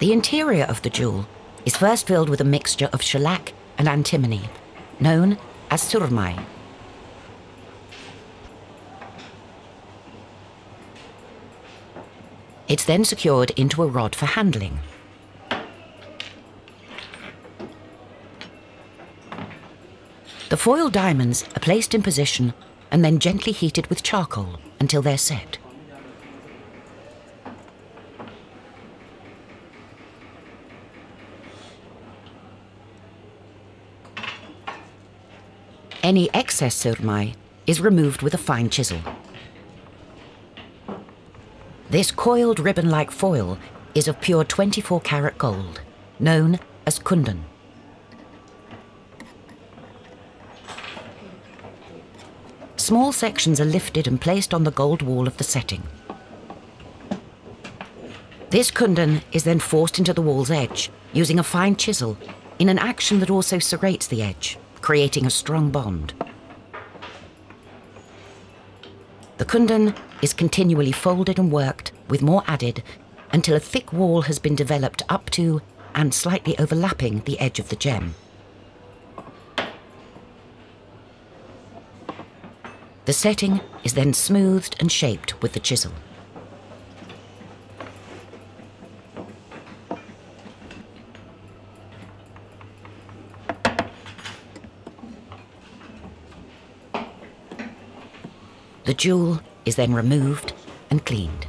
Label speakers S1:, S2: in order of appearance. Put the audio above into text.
S1: The interior of the jewel is first filled with a mixture of shellac and antimony, known as surmai. It's then secured into a rod for handling. The foil diamonds are placed in position and then gently heated with charcoal until they're set. Any excess surmai is removed with a fine chisel. This coiled ribbon-like foil is of pure 24-karat gold, known as kundan. Small sections are lifted and placed on the gold wall of the setting. This kundan is then forced into the wall's edge using a fine chisel in an action that also serrates the edge, creating a strong bond. The kundan is continually folded and worked, with more added, until a thick wall has been developed up to and slightly overlapping the edge of the gem. The setting is then smoothed and shaped with the chisel. The jewel is then removed and cleaned.